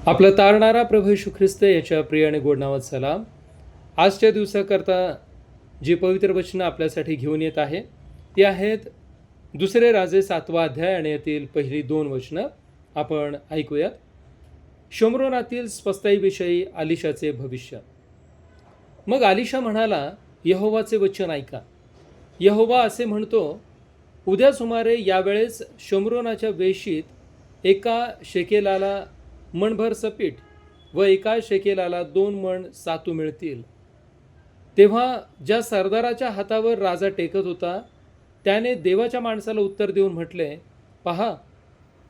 आपला तारणारा प्रभू येशू ख्रिस्त याच्या प्रिय आणि गोड नावात सलाम. आजच्या दिवसाकरता जी पवित्र वचनं आपल्यासाठी घेऊन येत आहे ती आहेत दुसरे राजे 7वा अध्याय आणि यातील पहिली 2 वचनं आपण ऐकूयात. शोम्रोनातील स्वस्ताईविषयी अलिशाचे भविष्य. मग अलिशा म्हणाला, यहोवाचे वचन ऐका. यहोवा असे म्हणतो, उद्या सुमारे यावेळेस शोम्रोनाच्या वेशीत एका शेकेलाला मणभर सपीठ व एका शेकेलाला 2 मण सातू मिळतील. तेव्हा ज्या सरदाराच्या हातावर राजा टेकत होता त्याने देवाच्या माणसाला उत्तर देऊन म्हटले, पहा,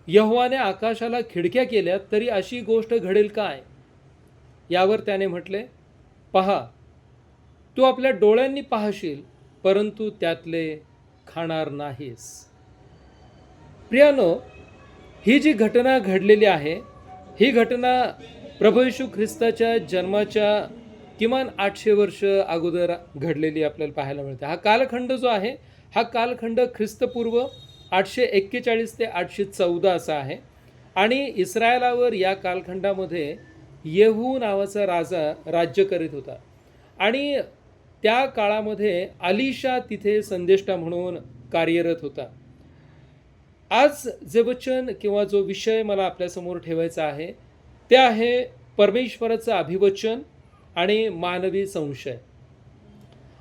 यहोवाने आकाशाला खिडक्या केल्या तरी अशी गोष्ट घडेल काय? यावर त्याने म्हटले, पहा, तू आपल्या डोळ्यांनी पाहशील परंतु त्यातले खाणार नाहीस. प्रियानो, ही जी घटना घडलेली आहे ही घटना प्रभू येशू ख्रिस्ताच्या जन्माच्या किमान 800 वर्ष अगोदर घडलेली आपल्याला पाहायला मिळते. हा कालखंड जो आहे हा कालखंड ख्रिस्तपूर्व 841 ते 814 असा आहे आणि इस्रायलावर या कालखंडामध्ये येहू नावाचा राजा राज्य करीत होता आणि त्या काळामध्ये अलिशा तिथे संदेष्टा म्हणून कार्यरत होता. आज जे वचन किंवा जो विषय मला आपल्यासमोर ठेवायचा आहे ते आहे परमेश्वराचं अभिवचन आणि मानवी संशय.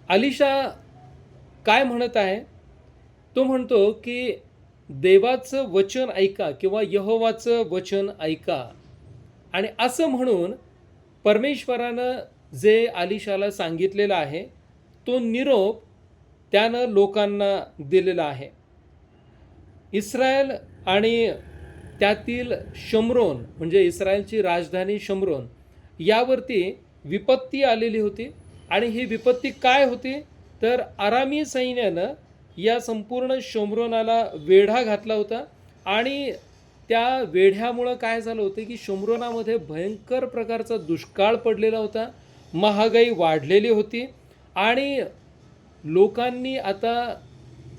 अलिशा काय म्हणत आहे? तो म्हणतो की देवाचं वचन ऐका किंवा यहोवाचं वचन ऐका. आणि असं म्हणून परमेश्वरानं जे अलिशाला सांगितलेलं आहे तो निरोप त्यानं लोकांना दिलेला आहे. इस्रायल आणि त्यातील शम्रोन म्हणजे इस्रायलची राजधानी शम्रोन यावरती विपत्ती आलेली होती आणि ही विपत्ती काय होती तर अरामी सैन्यानं या संपूर्ण शम्रोनाला वेढा घातला होता आणि त्या वेढ्यामुळं काय झालं होतं की शम्रोनामध्ये भयंकर प्रकारचा दुष्काळ पडलेला होता, महागाई वाढलेली होती आणि लोकांनी आता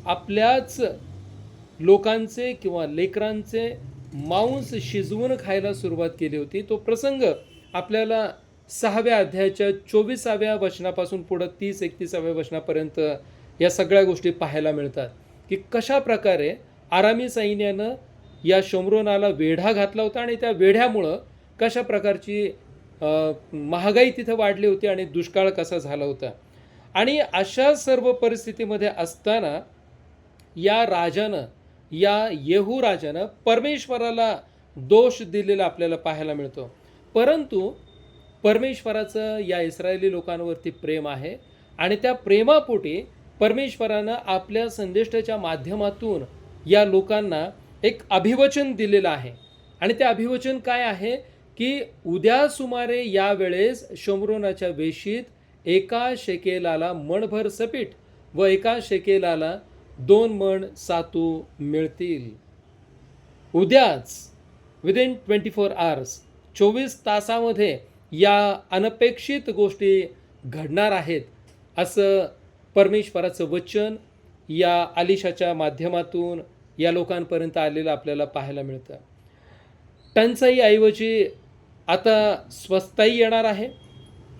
आपल्याच लोकांचे किंवा लेकरांचे मांस शिजवून खायला सुरुवात केली होती. तो प्रसंग आपल्याला 6व्या अध्यायाच्या 24व्या वचनापासून पुढं 30-31व्या वचनापर्यंत या सगळ्या गोष्टी पाहायला मिळतात की कशा प्रकारे आरामी सैन्यानं या शम्रोनाला वेढा घातला होता आणि त्या वेढ्यामुळं कशा प्रकारची महागाई तिथं वाढली होती आणि दुष्काळ कसा झाला होता. आणि अशा सर्व परिस्थितीमध्ये असताना या राजानं या येहू राजानं परमेश्वराला दोष दिलेला आपल्याला पाहायला मिळतो. परंतु परमेश्वराचं या इस्रायली लोकांवरती प्रेम आहे आणि त्या प्रेमापोटी परमेश्वरानं आपल्या संदेष्टाच्या माध्यमातून या लोकांना एक अभिवचन दिलेलं आहे. आणि ते अभिवचन काय आहे की उद्या सुमारे या वेळेस शम्रोनाच्या वेशीत एका शेकेलाला मणभर सपीठ व एका शेकेलाला 2 मण सातू मिळतील. उद्याच विदिन 24 आवर्स 24 तासामध्ये या अनपेक्षित गोष्टी घडणार आहेत असं परमेश्वराचं वचन या अलिशाच्या माध्यमातून या लोकांपर्यंत आलेलं आपल्याला पाहायला मिळतं. टंचाईऐवजी आता स्वस्ताई येणार आहे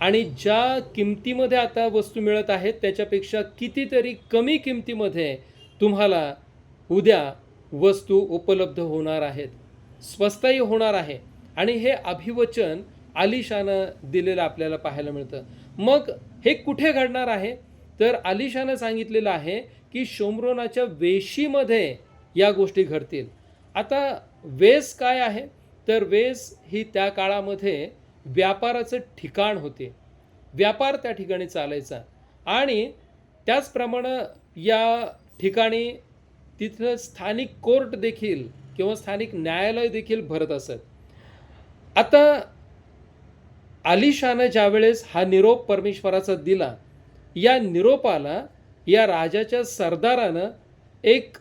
आणि ज्या किमतीमध्ये आता वस्तू मिळत आहेत त्याच्यापेक्षा कितीतरी कमी किमतीमध्ये तुम्हाला उद्या वस्तू उपलब्ध होणार आहेत, स्वस्ताई होणार आहे. आणि हे अभिवचन अलिशानं दिलेलं आपल्याला पाहायला मिळतं. मग हे कुठे घडणार आहे तर अलिशानं सांगितलेलं आहे की शोम्रोनाच्या वेशीमध्ये या गोष्टी घडतील. आता वेस काय आहे तर वेस ही त्या काळामध्ये व्यापाराचं ठिकाण होते, व्यापार त्या ठिकाणी चालायचा आणि त्याचप्रमाणे या ठिकाणी तिथलं स्थानिक कोर्ट देखील किंवा स्थानिक न्यायालय देखील भरत असत. आता अलिशानं ज्यावेळेस हा निरोप परमेश्वराचा दिला, या निरोपाला या राजाच्या सरदारानं एक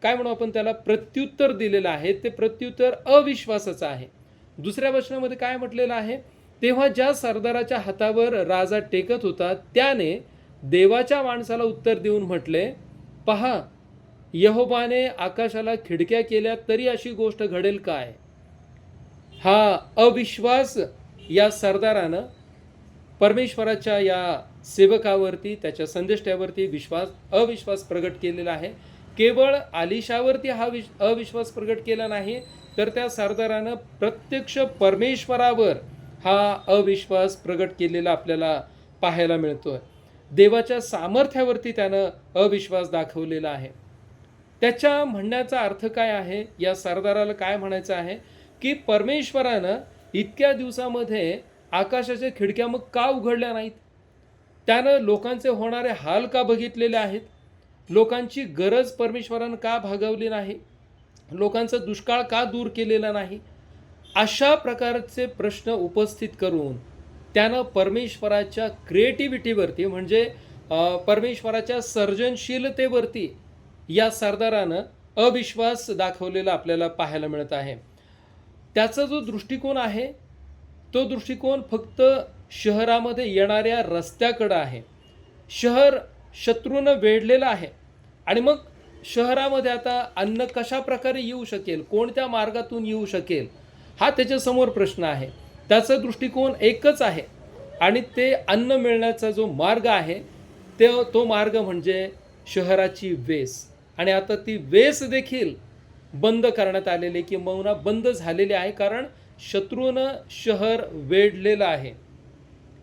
काय म्हणू आपण त्याला प्रत्युत्तर दिलेलं आहे. ते प्रत्युत्तर अविश्वासाचं आहे. दुसऱ्या वचनामध्ये काय म्हटलेलं आहे, तेव्हा ज्या सरदाराच्या हातावर राजा टेकत होता त्याने देवाच्या माणसाला उत्तर देऊन म्हटले, पहा, यहोवाने आकाशाला खिडक्या केल्या तरी अशी गोष्ट घडेल काय? हा अविश्वास या सरदारानं परमेश्वराच्या या सेवकावरती, त्याच्या संदेष्टावरती अविश्वास प्रगट केलेला आहे. केवळ आलिशावरती हा अविश्वास प्रगट केला नाही, तर त्या सरदारानं प्रत्यक्ष परमेश्वरावर हा अविश्वास प्रगट केलेला आपल्याला पाहायला मिळतोय. देवाच्या सामर्थ्यावरती त्यानं अविश्वास दाखवलेला आहे. त्याच्या म्हणण्याचा अर्थ काय आहे? या सरदाराला काय म्हणायचं आहे की परमेश्वरानं इतक्या दिवसामध्ये आकाशाच्या खिडक्या मग का उघडल्या नाहीत? त्यानं लोकांचे होणारे हाल का बघितलेले आहेत? लोकांची गरज परमेश्वरानं का भागवली नाही? लोकांचा दुष्काळ का दूर केलेला नाही? अशा प्रकारचे प्रश्न उपस्थित करून त्यानं परमेश्वराच्या क्रिएटिव्हिटीवरती, म्हणजे परमेश्वराच्या सर्जनशीलतेवरती या सरदारानं अविश्वास दाखवलेला आपल्याला पाहायला मिळत आहे. त्याचा जो दृष्टिकोन आहे, तो दृष्टिकोन फक्त शहरामध्ये येणाऱ्या रस्त्याकडं आहे. शहर शत्रूनं वेढलेलं आहे आणि मग शहरामध्ये आता अन्न कशा प्रकारे येऊ शकेल, कोणत्या मार्गातून येऊ शकेल, हा त्याच्यासमोर प्रश्न आहे. त्याचा दृष्टिकोन एकच आहे आणि ते अन्न मिळण्याचा जो मार्ग आहे तो मार्ग म्हणजे शहराची वेस. आणि आता ती वेस देखील बंद करण्यात आलेली किंवा बंद झालेली आहे, कारण शत्रूनं शहर वेढलेलं आहे.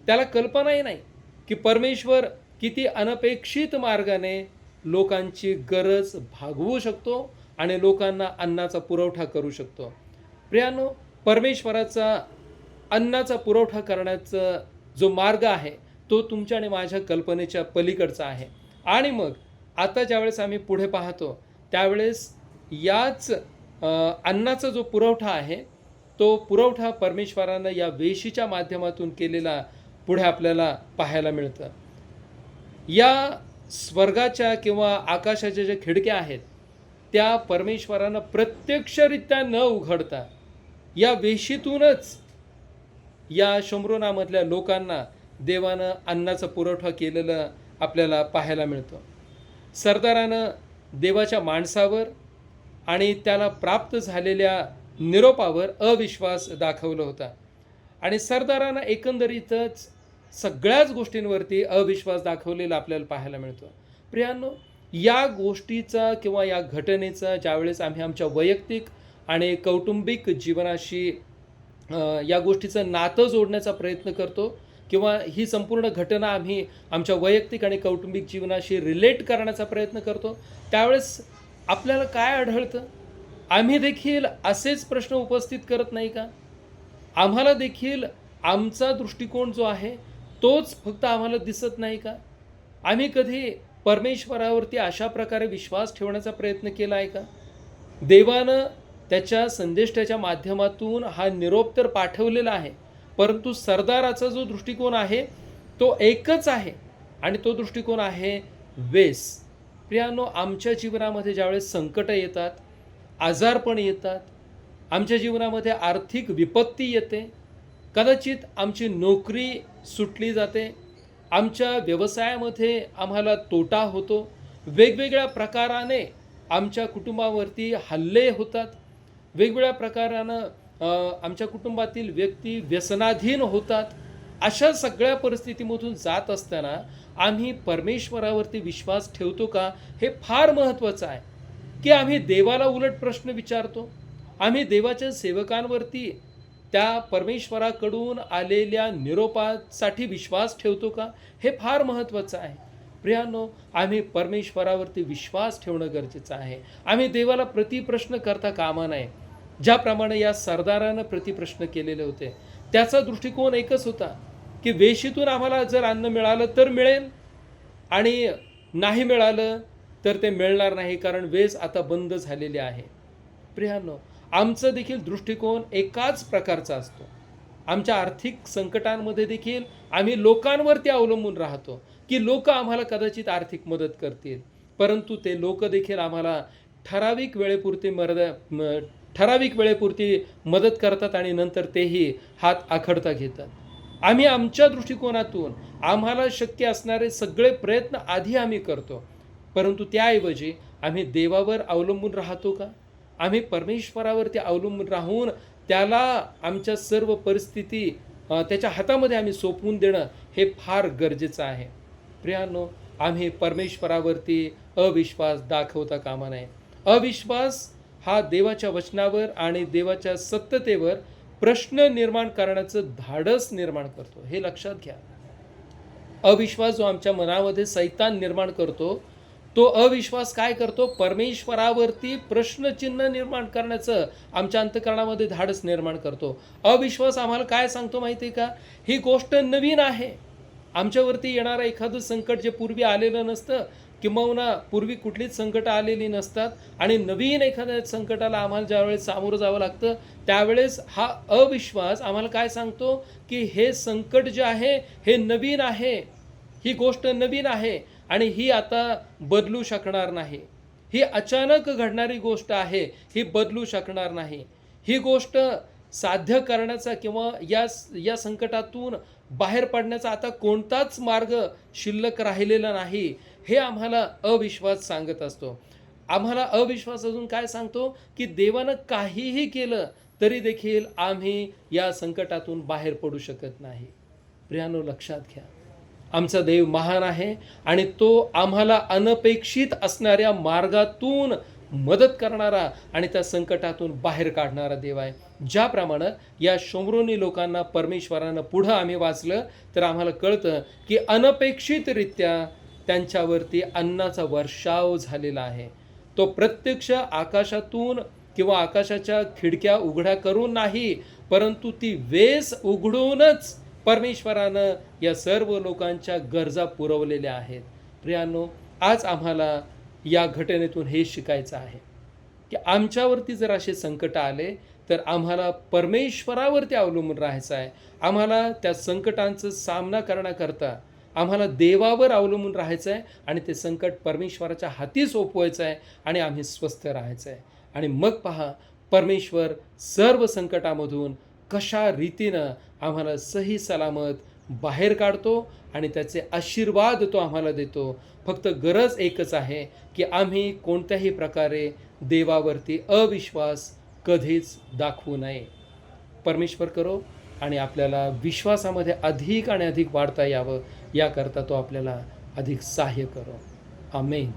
त्याला कल्पनाही नाही की परमेश्वर किती अनपेक्षित मार्गाने लोकांची गरज भागवू शकतो आणि लोकांना अन्नाचा पुरवठा करू शकतो. प्रियानो, परमेश्वराचा अन्नाचा पुरवठा करण्याचा जो मार्ग आहे तो तुमच्या आणि माझ्या कल्पनेच्या पलीकडचा आहे. आणि मग आता ज्यावेळेस आम्ही पुढे पाहतो त्यावेळेस याच अन्नाचा जो पुरवठा आहे तो पुरवठा परमेश्वरानं या वेशीच्या माध्यमातून केलेला पुढे आपल्याला पाहायला मिळतं. या स्वर्गाच्या किंवा आकाशाच्या ज्या खिडक्या आहेत त्या परमेश्वरानं प्रत्यक्षरित्या न उघडता या वेशीतूनच या शम्रोनामधल्या लोकांना देवानं अन्नाचा पुरवठा केलेलं आपल्याला पाहायला मिळतं. सरदारानं देवाच्या माणसावर आणि त्याला प्राप्त झालेल्या निरोपावर अविश्वास दाखवला होता आणि सरदारानं एकंदरीतच सगळ्याच गोष्टींवरती अविश्वास दाखवलेला आपल्याला पाहायला मिळतो. प्रियांनो, या गोष्टीचा किंवा या घटनेचा ज्यावेळेस आम्ही आमच्या वैयक्तिक आणि कौटुंबिक जीवनाशी या गोष्टीचं नातं जोडण्याचा प्रयत्न करतो किंवा ही संपूर्ण घटना आम्ही आमच्या वैयक्तिक आणि कौटुंबिक जीवनाशी रिलेट करण्याचा प्रयत्न करतो, त्यावेळेस आपल्याला काय आढळतं? आम्ही देखील असेच प्रश्न उपस्थित करत नाही का? आम्हाला देखील आमचा दृष्टिकोन जो आहे तोच फक्त आम्हाला दिसत नाही का? आम्ही कधी परमेश्वरावरती अशा प्रकारे विश्वास ठेवण्याचा प्रयत्न केला आहे का? देवानं त्याच्या संदेष्टाच्या माध्यमातून हा निरोप तर पाठवलेला आहे, परंतु सरदाराचा जो दृष्टिकोन आहे तो एकच आहे आणि तो दृष्टिकोन आहे वेस. प्रियानो, आमच्या जीवनामध्ये ज्यावेळेस संकट येतात, आजारपण येतात, आमच्या जीवनामध्ये आर्थिक विपत्ती येते, कदाचित आमची नोकरी सुटली जाते, आमच्या व्यवसायामध्ये आम्हाला तोटा होतो, वेगवेगळ्या प्रकाराने आमच्या कुटुंबावरती हल्ले होतात, वेगवेगळ्या प्रकारानं आमच्या कुटुंबातील व्यक्ती व्यसनाधीन होतात. अशा सगळ्या परिस्थितीमधून जात असताना आम्ही परमेश्वरावरती विश्वास ठेवतो का? हे फार महत्त्वाचं आहे की आम्ही देवाला उलट प्रश्न विचारतो. आम्ही देवाच्या सेवकांवरती त्या परमेश्वराकडून आलेल्या निरोपासाठी विश्वास ठेवतो का? हे फार महत्त्वाचं आहे. प्रियांनो, आम्ही परमेश्वरावरती विश्वास ठेवणं गरजेचं आहे. आम्ही देवाला प्रतिप्रश्न करता कामा नये. ज्याप्रमाणे या सरदारानं प्रतिप्रश्न केलेले होते, त्याचा दृष्टिकोन एकच होता की वेशीतून आम्हाला जर अन्न मिळालं तर मिळेल आणि नाही मिळालं तर ते मिळणार नाही, कारण वेस आता बंद झालेली आहे. प्रियांनो, आमचं देखील दृष्टिकोन एकाच प्रकारचा असतो. आमच्या आर्थिक संकटांमध्ये देखील आम्ही लोकांवरती अवलंबून राहतो की लोक आम्हाला कदाचित आर्थिक मदत करतील, परंतु ते लोक देखील आम्हाला ठराविक वेळेपुरती मदत करतात आणि नंतर तेही हात आखडता घेतात. आम्ही आमच्या दृष्टिकोनातून आम्हाला शक्य असणारे सगळे प्रयत्न आधी आम्ही करतो, परंतु त्याऐवजी आम्ही देवावर अवलंबून राहतो का? आम्ही परमेश्वरावरती अवलंबून राहून त्याला आमच्या सर्व परिस्थिती त्याच्या हातामध्ये आम्ही सोपवून देणं हे फार गरजेचं आहे. प्रियानो, आम्ही परमेश्वरावरती अविश्वास दाखवता कामा नये. अविश्वास हा देवाच्या वचनावर आणि देवाच्या सत्यतेवर प्रश्न निर्माण करण्याचं धाडस निर्माण करतो, हे लक्षात घ्या. अविश्वास जो आमच्या मनामध्ये सैतान निर्माण करतो, तो अविश्वास काय करतो? परमेश्वरावरती प्रश्नचिन्ह निर्माण करण्याचं आमच्या अंतःकरणामध्ये धाडस निर्माण करतो. अविश्वास आम्हाला काय सांगतो माहिती आहे का? ही गोष्ट नवीन आहे. आमच्यावरती येणारं एखादं संकट जे पूर्वी आलेलं नसतं, किंबहुना पूर्वी कुठलीच संकटं आलेली नसतात आणि नवीन एखाद्या संकटाला आम्हाला ज्यावेळेस सामोरं जावं लागतं, त्यावेळेस हा अविश्वास आम्हाला काय सांगतो, की हे संकट जे आहे हे नवीन आहे. ही गोष्ट नवीन आहे आणि ही आता बदलू शकणार नाही. ही अचानक घडणारी गोष्ट आहे, ही बदलू शकणार नाही. ही गोष्ट साध्य करण्याचा किंवा या संकटातून बाहेर पडण्याचा आता कोणताच मार्ग शिल्लक राहिलेला नाही, हे आम्हाला अविश्वास सांगत असतो. आम्हाला अविश्वास अजून काय सांगतो, की देवानं काहीही केलं तरी देखील आम्ही या संकटातून बाहेर पडू शकत नाही. प्रियानो, लक्षात घ्या, आमचा देव महान आहे आणि तो आम्हाला अनपेक्षित असणाऱ्या मार्गातून मदत करणारा आणि त्या संकटातून बाहेर काढणारा देव आहे. ज्याप्रमाणे या शोमरोनी लोकांना परमेश्वरानं पुढं आम्ही वाचलं तर आम्हाला कळतं, की अनपेक्षितरित्या त्यांच्यावरती अन्नाचा वर्षाव झालेला आहे. तो प्रत्यक्ष आकाशातून किंवा आकाशाच्या खिडक्या उघड्या करून नाही, परंतु ती वेस उघडूनच परमेश्वरानं या सर्व लोकांच्या गरजा पुरवलेल्या आहेत. प्रियानो, आज आम्हाला या घटनेतून हे शिकायचं आहे, की आमच्यावरती जर असे संकट आले तर आम्हाला परमेश्वरावरती अवलंबून राहायचं आहे. आम्हाला त्या संकटांचा सामना करण्याकरता आम्हाला देवावर अवलंबून राहायचं आहे आणि ते संकट परमेश्वराच्या हाती सोपवायचं आहे आणि आम्ही स्वस्थ राहायचं आहे. आणि मग पहा, परमेश्वर सर्व संकटामधून कशा रीतीनं आम्हाला सही सलामत बाहेर काढतो आणि त्याचे आशीर्वाद तो आम्हाला देतो. फक्त गरज एकच आहे, की आम्ही कोणत्याही प्रकारे देवावरती अविश्वास कधीच दाखवू नये. परमेश्वर करो आणि आपल्याला विश्वासामध्ये अधिक आणि अधिक वाढता यावं, याकरता तो आपल्याला अधिक सहाय्य करो. आमेन.